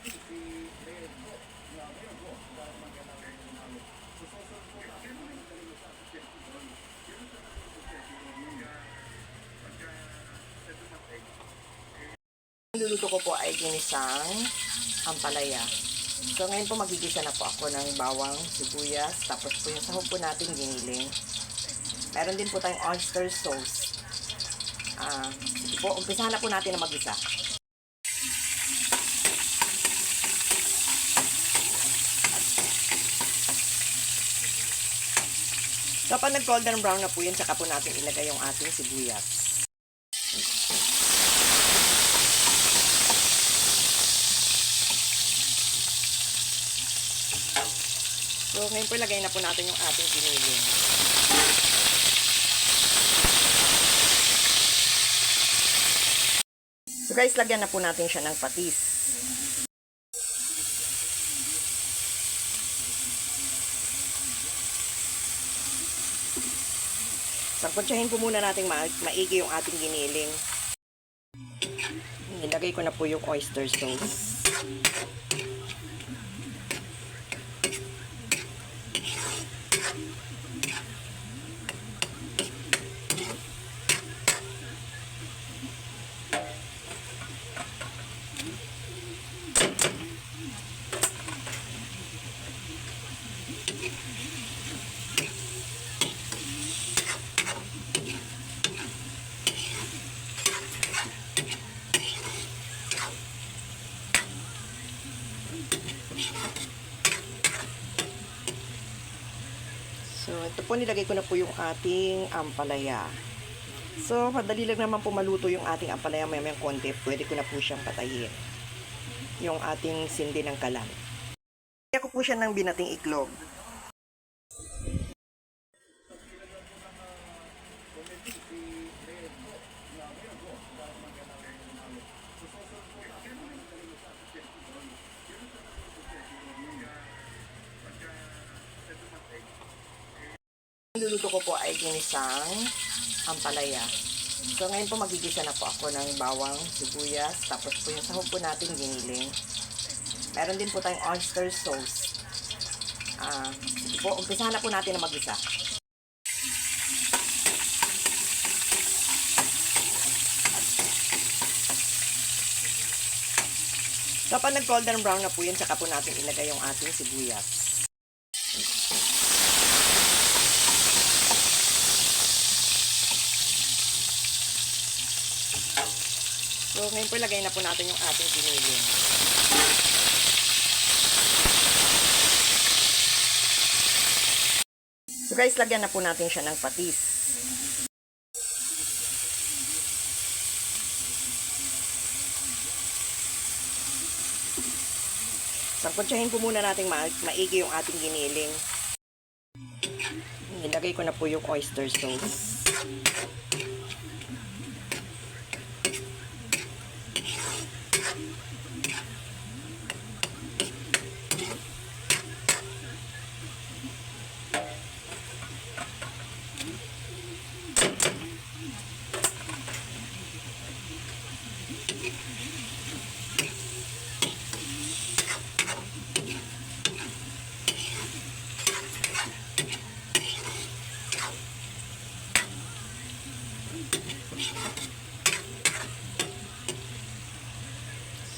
Luluto ko po ay ginisang ampalaya. So ngayon po magigisa na po ako ng bawang, sibuyas, tapos po yung sahog po natin giniling. Meron din po tayong oyster sauce. Sige po, umpisahan na po natin na magisa. So pag nag-golden brown na po yun, saka po natin ilagay yung ating sibuyas. So, ngayon po ilagay na po natin yung ating giniling. So guys, lagyan na po natin siya ng patis. Sangkutsahin po muna natin maigi yung ating giniling. Ilagay ko na po yung oyster sauce. So, ito po nilagay ko na po yung ating ampalaya. So, madali lang naman po maluto yung ating ampalaya may konti. Pwede ko na po siyang patayin. Yung ating sindi ng kalan. Kaya ko po siya ng binating iklog. Luluto ko po ay ginisang ampalaya. So ngayon po magigisa na po ako ng bawang, sibuyas, tapos po yung sahog po natin giniling. Meron din po tayong oyster sauce. Sige po, umpisahan na po natin na magisa. So pag nag-golden brown na po yun, saka po natin ilagay yung ating sibuyas. So, ngayon po ilagay na po natin yung ating giniling. So guys, lagyan na po natin siya ng patis. Sangkutsahin po muna natin maigi yung ating giniling. Ilagay ko na po yung oyster sauce.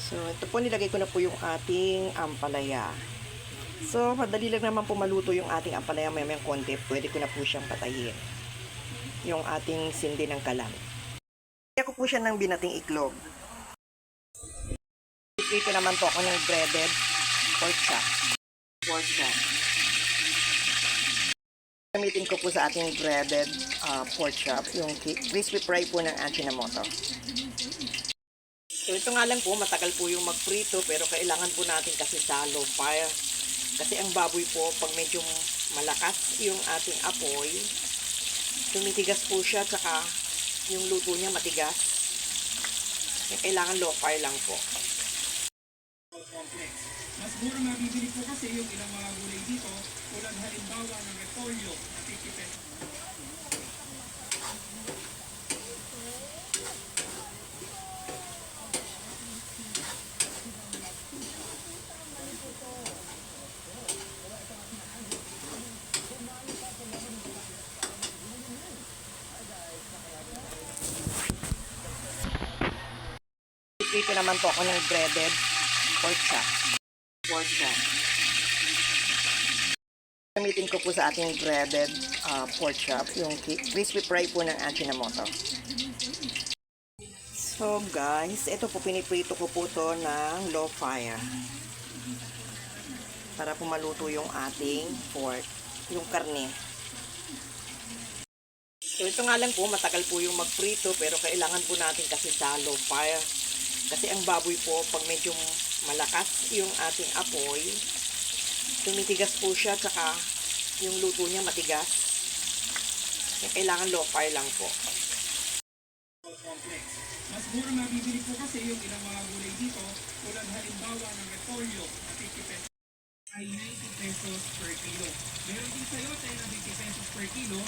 So, ito po nilagay ko na po yung ating ampalaya. So, madali lang naman po maluto yung ating ampalaya may konti. Pwede ko na po siyang patayin. Yung ating sindi ng kalan. Kaya ko po siya ng binating iklog. Ito naman po ako ng breaded pork chop. Gamitin ko po sa ating breaded pork chop, yung crispy fry po ng Ajinomoto. So ito nga lang po, matagal po yung magprito pero kailangan po natin kasi shallow fire. Kasi ang baboy po, pag medyo malakas yung ating apoy, tumitigas po siya, tsaka yung luto niya matigas. Kailangan low fire lang po. Mas mura mabibili po kasi yung ilang mga gulay dito, tulad halimbawa ng repolyo na 50 pesos. Pinipito naman po ako ng breaded pork chop. Gamitin ko po sa ating breaded pork chop, yung crispy fry po ng Ajinomoto. So guys, ito po piniprito ko po to ng low fire. Para po maluto yung ating pork, yung karne. So ito nga lang po, matagal po yung magprito pero kailangan po natin kasi sa low fire. Kasi ang baboy po, pag medyo malakas yung ating apoy, tumitigas po siya, tsaka yung luto niya matigas. Kaya kailangan low fire lang po. Complex. Mas mura mabibili po kasi yung ilang mga gulay dito, tulad halimbawa ng repolyo na 50 pesos ay 90 pesos per kilo. Meron din sayote na 50 pesos per kilo